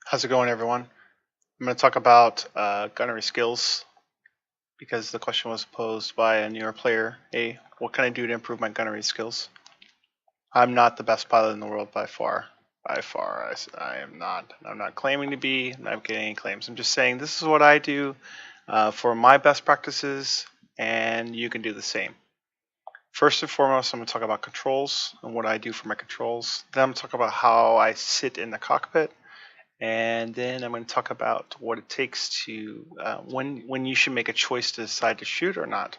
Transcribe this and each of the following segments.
How's it going, everyone? I'm going to talk about gunnery skills because the question was posed by a newer player. Hey, what can I do to improve my gunnery skills? I'm not the best pilot in the world by far. By far, I am not. I'm not claiming to be. I'm not getting any claims. I'm just saying this is what I do for my best practices, and you can do the same. First and foremost, I'm going to talk about controls and what I do for my controls. Then I'm going to talk about how I sit in the cockpit. And then I'm going to talk about what it takes to when you should make a choice to decide to shoot or not,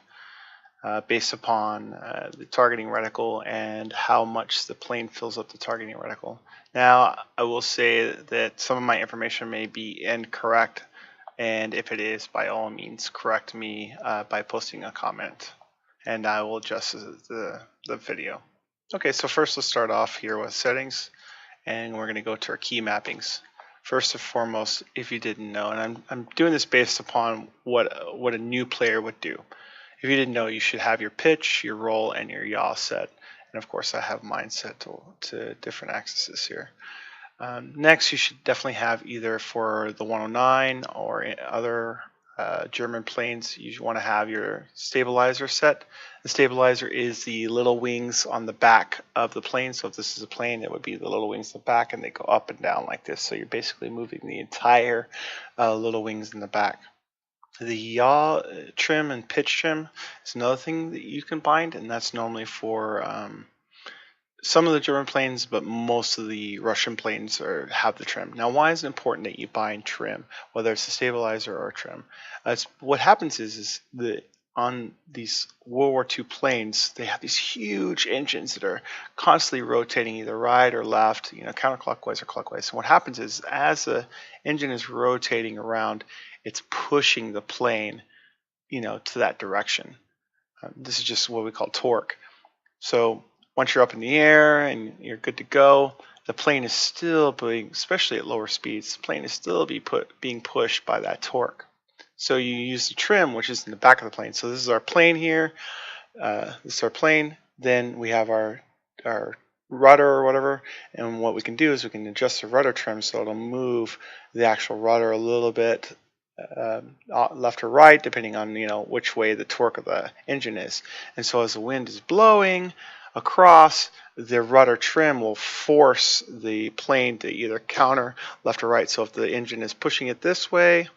based upon the targeting reticle and how much the plane fills up the targeting reticle. Now, I will say that some of my information may be incorrect, and if it is, by all means, correct me by posting a comment, and I will adjust the video. Okay, so first let's start off here with settings, and we're going to go to our key mappings. First and foremost, if you didn't know, and I'm doing this based upon what a new player would do. If you didn't know, you should have your pitch, your roll, and your yaw set. And of course, I have mine set to different axes here. Next, you should definitely have either for the 109 or other German planes, you want to have your stabilizer set. The stabilizer is the little wings on the back of the plane. So if this is a plane, it would be the little wings in the back, and they go up and down like this. So you're basically moving the entire little wings in the back. The yaw trim and pitch trim is another thing that you can bind, and that's normally for some of the German planes, but most of the Russian planes have the trim. Now, why is it important that you bind trim, whether it's a stabilizer or a trim? What happens is that on these World War II planes, they have these huge engines that are constantly rotating either right or left, counterclockwise or clockwise. And what happens is as the engine is rotating around, it's pushing the plane, to that direction. This is just what we call torque. So once you're up in the air and you're good to go, the plane is still being, especially at lower speeds, the plane is still being pushed by that torque. So you use the trim, which is in the back of the plane. So this is our plane here. This is our plane. Then we have our rudder or whatever. And what we can do is we can adjust the rudder trim so it'll move the actual rudder a little bit left or right, depending on which way the torque of the engine is. And so as the wind is blowing across, the rudder trim will force the plane to either counter left or right. So if the engine is pushing it this way,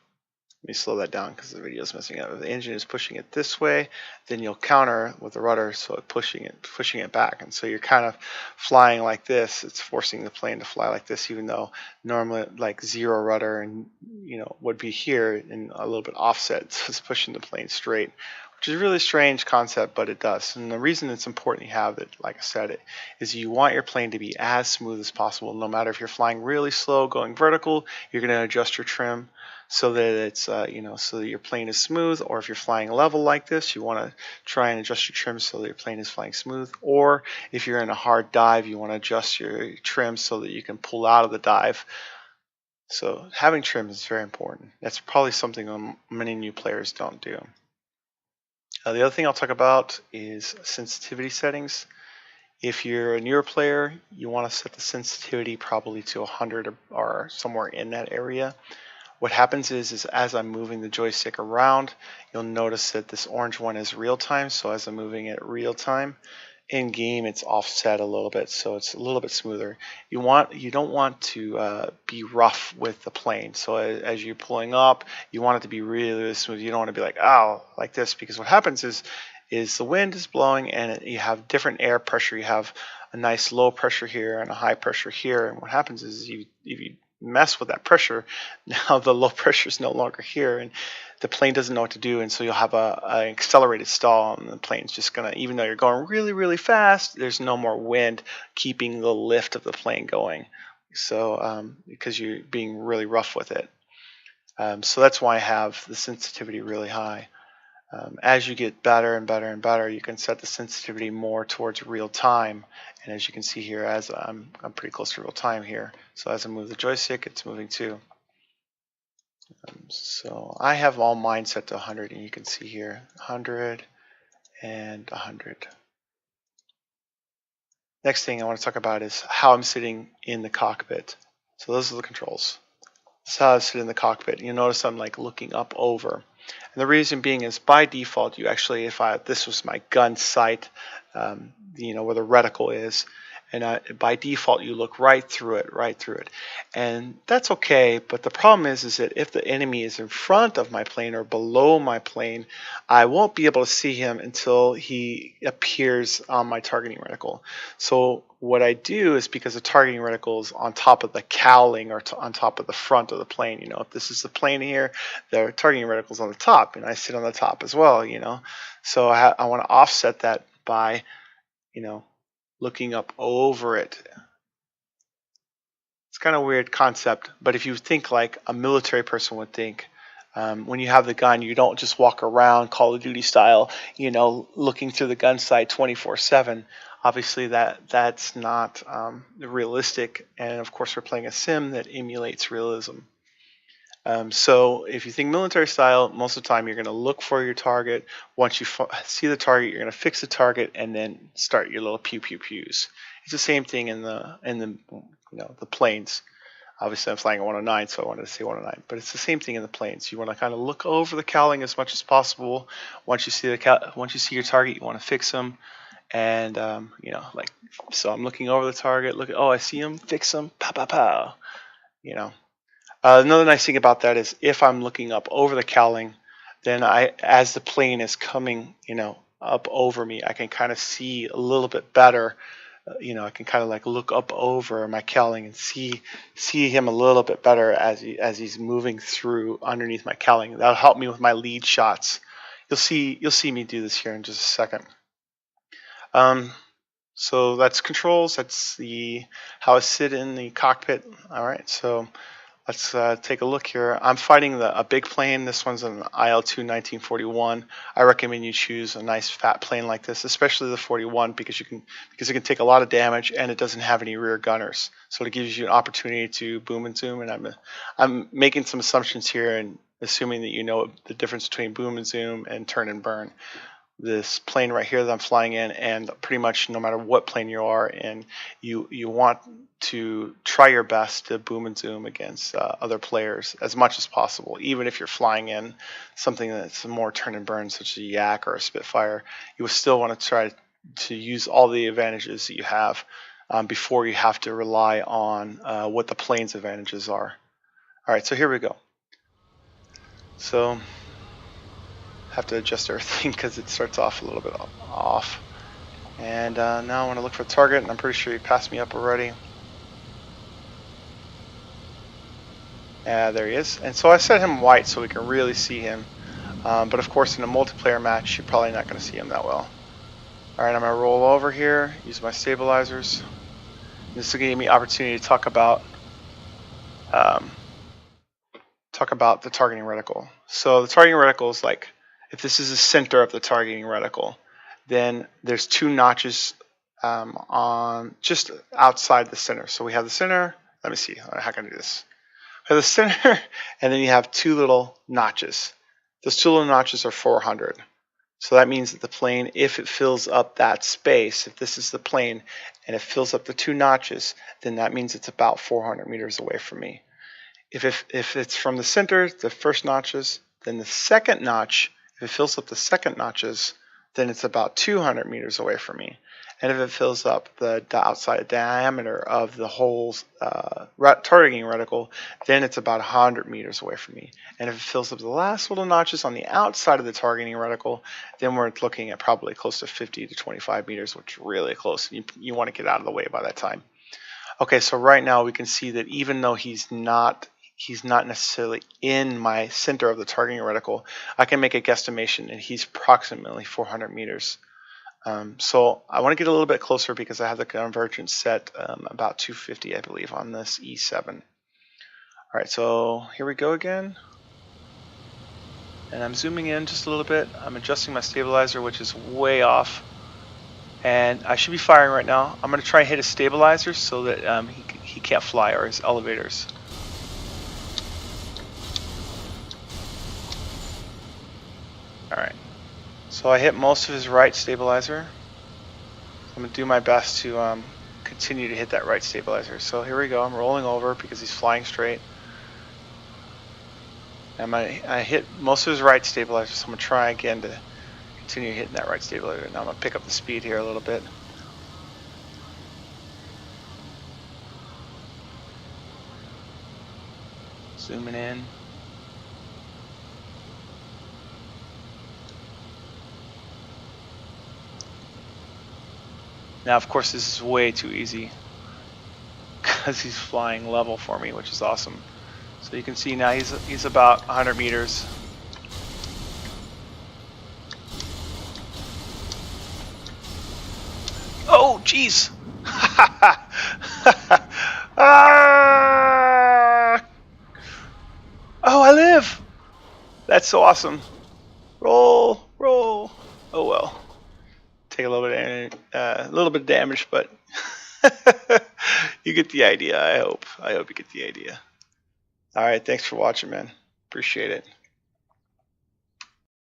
let me slow that down because the video is messing up. If the engine is pushing it this way, then you'll counter with the rudder, so it's pushing it back. And so you're kind of flying like this. It's forcing the plane to fly like this, even though normally like zero rudder and would be here and a little bit offset. So it's pushing the plane straight, which is a really strange concept, but it does. And the reason it's important you have it, like I said, is you want your plane to be as smooth as possible. No matter if you're flying really slow, going vertical, you're going to adjust your trim so that it's so that your plane is smooth. Or if you're flying level like this, you want to try and adjust your trim so that your plane is flying smooth. Or if you're in a hard dive, you want to adjust your trim so that you can pull out of the dive. So having trim is very important. That's probably something many new players don't do. The other thing I'll talk about is sensitivity settings. If you're a newer player, you want to set the sensitivity probably to 100 or somewhere in that area. What happens is as I'm moving the joystick around, you'll notice that this orange one is real time. So as I'm moving it real time, in game it's offset a little bit, so it's a little bit smoother. You don't want to be rough with the plane. So as you're pulling up, you want it to be really, really smooth. You don't want to be like, oh, like this, because what happens is the wind is blowing and you have different air pressure. You have a nice low pressure here and a high pressure here, and what happens is if you mess with that pressure, now the low pressure is no longer here and the plane doesn't know what to do, and so you'll have an accelerated stall, and the plane's just gonna, even though you're going really, really fast, there's no more wind keeping the lift of the plane going. So because you're being really rough with it. So that's why I have the sensitivity really high. As you get better and better and better, you can set the sensitivity more towards real time. And as you can see here, as I'm pretty close to real time here. So as I move the joystick, it's moving too. So I have all mine set to 100, and you can see here 100 and 100. Next thing I want to talk about is how I'm sitting in the cockpit. So those are the controls. That's how I sit in the cockpit. You notice I'm like looking up over. And the reason being is by default, you actually, this was my gun sight, where the reticle is, and by default you look right through it, and that's okay. But the problem is that if the enemy is in front of my plane or below my plane, I won't be able to see him until he appears on my targeting reticle. So what I do is, because the targeting reticle is on top of the cowling or on top of the front of the plane, if this is the plane here, the targeting reticle is on the top, and I sit on the top as well, So I want to offset that by, looking up over it. It's kind of a weird concept, but if you think like a military person would think, when you have the gun, you don't just walk around Call of Duty style, looking through the gun sight 24/7. Obviously, that's not realistic, and of course, we're playing a sim that emulates realism. So if you think military style, most of the time you're going to look for your target. Once you see the target, you're going to fix the target and then start your little pew pew pews. It's the same thing in the planes. Obviously, I'm flying a 109, so I wanted to say 109. But it's the same thing in the planes. You want to kind of look over the cowling as much as possible. Once you see your target, you want to fix them. And so I'm looking over the target. I see him. Fix him. Pow pow pow. Another nice thing about that is if I'm looking up over the cowling, then as the plane is coming, up over me, I can kind of see a little bit better. I can kind of like look up over my cowling and see him a little bit better as he's moving through underneath my cowling. That'll help me with my lead shots. You'll see me do this here in just a second. So that's controls. That's how I sit in the cockpit. All right, so let's take a look here. I'm fighting a big plane. This one's an IL-2 1941. I recommend you choose a nice fat plane like this, especially the 41, because it can take a lot of damage and it doesn't have any rear gunners. So it gives you an opportunity to boom and zoom. And I'm making some assumptions here and assuming that you know the difference between boom and zoom and turn and burn. This plane right here that I'm flying in, and pretty much no matter what plane you are in, you want to try your best to boom and zoom against other players as much as possible. Even if you're flying in something that's more turn and burn, such as a Yak or a Spitfire, you will still want to try to use all the advantages that you have before you have to rely on what the plane's advantages are. All right, so here we go. So have to adjust everything because it starts off a little bit off. And now I want to look for the target, and I'm pretty sure he passed me up already. There he is. And so I set him white so we can really see him. But of course in a multiplayer match, you're probably not going to see him that well. Alright, I'm going to roll over here, use my stabilizers. This will give me opportunity to talk about the targeting reticle. So the targeting reticle is like, if this is the center of the targeting reticle, then there's two notches on just outside the center. So we have the center. Let me see. How can I do this? We have the center, and then you have two little notches. Those two little notches are 400. So that means that the plane, if it fills up that space, if this is the plane and it fills up the two notches, then that means it's about 400 meters away from me. If it's from the center, the first notches, then the second notch, if it fills up the second notches, then it's about 200 meters away from me. And if it fills up the outside diameter of the whole targeting reticle, then it's about 100 meters away from me. And if it fills up the last little notches on the outside of the targeting reticle, then we're looking at probably close to 50 to 25 meters, which is really close. You want to get out of the way by that time. Okay, so right now we can see that even though he's not necessarily in my center of the targeting reticle, I can make a guesstimation and he's approximately 400 meters. So I want to get a little bit closer because I have the convergence set about 250, I believe, on this E7. All right, so here we go again. And I'm zooming in just a little bit. I'm adjusting my stabilizer, which is way off. And I should be firing right now. I'm going to try and hit his stabilizers so that he can't fly, or his elevators. Alright, so I hit most of his right stabilizer. I'm going to do my best to continue to hit that right stabilizer. So here we go, I'm rolling over because he's flying straight. And I hit most of his right stabilizer, so I'm going to try again to continue hitting that right stabilizer. Now I'm going to pick up the speed here a little bit. Zooming in. Now, of course, this is way too easy because he's flying level for me, which is awesome. So you can see now he's about 100 meters. Oh, jeez! Ah! Oh, I live! That's so awesome. Roll, roll. Oh well. Take a little bit of damage, but you get the idea. I hope you get the idea. All right, thanks for watching, man. Appreciate it.